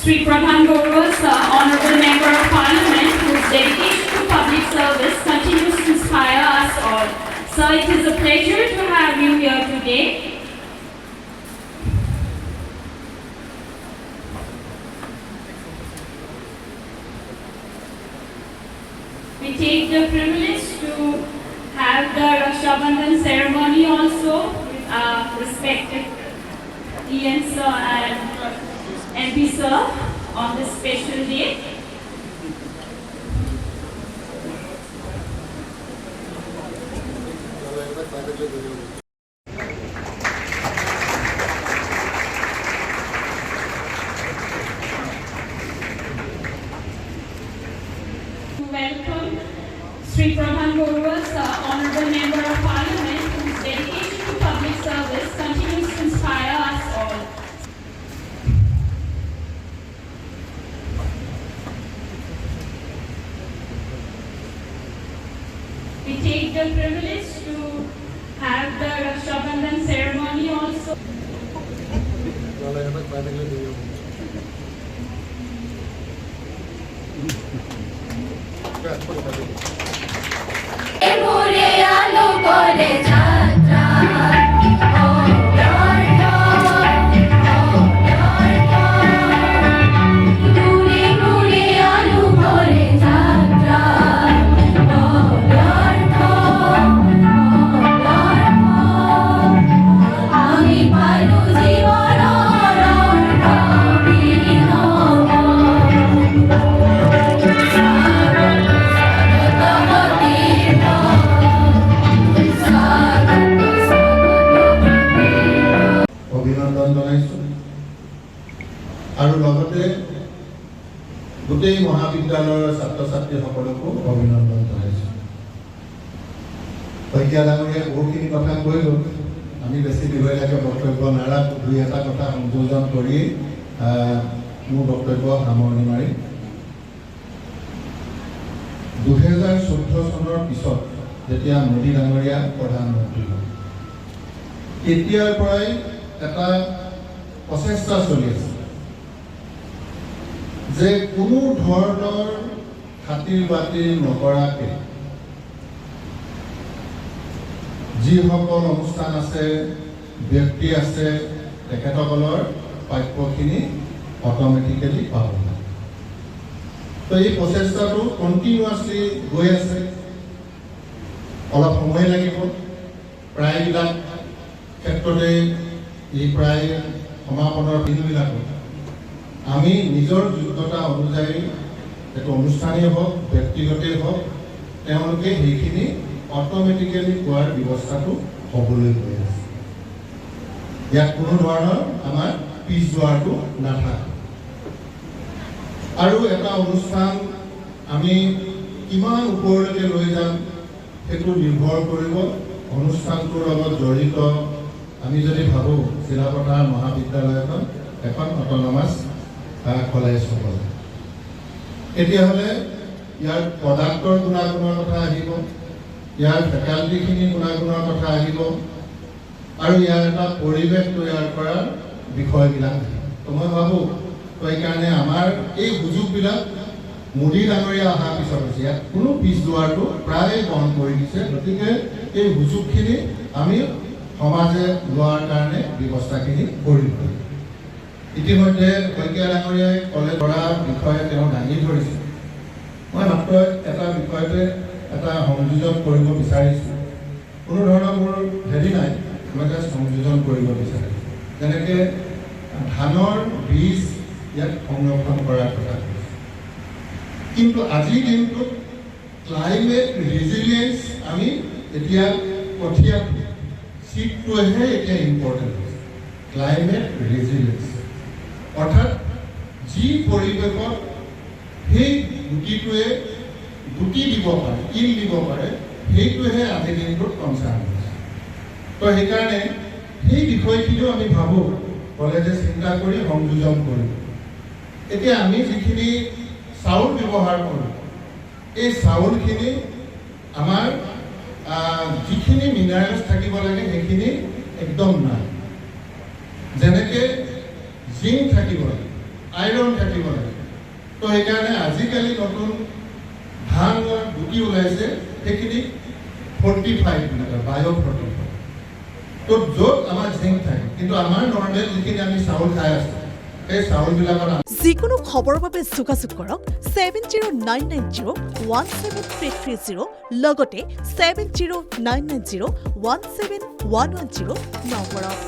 Sri Pradhan Gaurav, Honorable Member of Parliament, whose dedication to public service continues to inspire us all. Sir, it is a pleasure to have you here today. We take the privilege to have the Raksha Bandhan ceremony also with our respected EN sir and MP sir on this special day. Welcome Sri Pradhan Gaurav, Honorable Member of Parliament, whose dedication to public service continues to inspire us all. We take the privilege to have the Raksha Bandhan ceremony also. আৰু লগতে গোটেই মহাবিদ্যালয়ৰ ছাত্ৰ ছাত্ৰীসকলকো অভিনন্দন জনাইছোঁ। শইকীয়া ডাঙৰীয়াই বহুখিনি কথা কৈ গ'ল, আমি বেছি দীঘলীয়াকৈ বক্তব্য নাৰাখোঁ, দুই এটা কথা সংযোজন কৰি মোৰ বক্তব্য সামৰণি মাৰিম। 2014 চনৰ পিছত যেতিয়া মোদী ডাঙৰীয়া প্ৰধানমন্ত্ৰী হ'ল, তেতিয়াৰ পৰাই এটা প্ৰচেষ্টা চলি আছে যে কোনো ধৰণৰ খাতিৰ বাতিৰ নকৰাকৈ যিসকল অনুষ্ঠান আছে, ব্যক্তি আছে, তেখেতসকলৰ প্ৰাপ্যখিনি অট'মেটিকেলি পাব। তো এই প্ৰচেষ্টাটো কণ্টিনিউৱাছলি গৈ আছে। অলপ সময় লাগিব, প্ৰায়বিলাক ক্ষেত্ৰতে এই প্ৰায় সমাপনৰ দিনবিলাকত আমি নিজৰ যোগ্যতা অনুযায়ী এইটো অনুষ্ঠানেই হওক, ব্যক্তিগতেই হওক, তেওঁলোকে সেইখিনি অট'মেটিকেলি পোৱাৰ ব্যৱস্থাটো হ'বলৈ গৈ আছে। ইয়াত কোনো ধৰণৰ আমাৰ পিছ যোৱাটো নাথাকে। আৰু এটা অনুষ্ঠান আমি কিমান ওপৰলৈকে লৈ যাম সেইটো নিৰ্ভৰ কৰিব অনুষ্ঠানটোৰ লগত জড়িত। আমি যদি ভাবোঁ চিলাপথাৰ মহাবিদ্যালয়খন এখন অট'নমাছ কলেজ হ'ব, তেতিয়াহ'লে ইয়াৰ প্ৰডাক্টৰ গুণাগুণৰ কথা আহিব, ইয়াৰ ফেকাল্টিখিনিৰ গুণাগুণৰ কথা আহিব, আৰু ইয়াৰ এটা পৰিৱেশ তৈয়াৰ কৰাৰ বিষয়বিলাক আহিব। তো মই ভাবোঁ সেইকাৰণে আমাৰ এই সুযোগবিলাক মোদী ডাঙৰীয়া অহাৰ পিছত হৈছে, ইয়াত কোনো পিছ যোৱাটো প্ৰায় বন্ধ কৰি দিছে। গতিকে এই সুযোগখিনি আমি সমাজে লোৱাৰ কাৰণে ব্যৱস্থাখিনি কৰিব লাগিব। ইতিমধ্যে শইকীয়া ডাঙৰীয়াই কলেজ কৰা বিষয়ে তেওঁ দাঙি ধৰিছে। মই মাত্ৰ এটা বিষয়তে এটা সংযোজন কৰিব বিচাৰিছোঁ। কোনো ধৰণৰ মোৰ হেৰি নাই, মই জাষ্ট সংযোজন কৰিব বিচাৰিছোঁ। যেনেকৈ ধানৰ বীজ ইয়াত সংৰক্ষণ কৰাৰ কথা কৈছে, কিন্তু আজিৰ দিনটোত ক্লাইমেট ৰেজিলিয়েঞ্চ আমি এতিয়া কঠীয়া চিটটোহে এতিয়া ইম্পৰ্টেণ্ট হৈছে। ক্লাইমেট ৰেজিলিয়েঞ্চ অৰ্থাৎ যি পৰিৱেশত সেই গুটিটোৱে গুটি দিব পাৰে, ইল দিব পাৰে, সেইটোহে আজিৰ দিনটোত কনচাৰ্ণ হৈছে। তো সেইকাৰণে সেই বিষয়খিনিও আমি ভাবোঁ কলেজে চিন্তা কৰি সংযোজন কৰিব। এতিয়া আমি যিখিনি চাউল ব্যৱহাৰ কৰোঁ, এই চাউলখিনি আমাৰ যিখিনি মিনাৰেলছ থাকিব লাগে সেইখিনি একদম নাই। যেনেকৈ জিংক থাকিব লাগে, আইৰণ থাকিব লাগে তো সেইকাৰণে আজিকালি নতুন ধান গুটি ওলাইছে সেইখিনি 45 বুলি কয় বায়ো ফৰ্টিফাই তো য'ত আমাৰ জিংক থাকে কিন্তু আমাৰ নৰ্মেল যিখিনি আমি চাউল খাই আছোঁ সেই চাউলবিলাকত যিকোনো খবৰৰ বাবে যোগাযোগ কৰক 7099017330 লগতে 7099017110 নম্বৰত।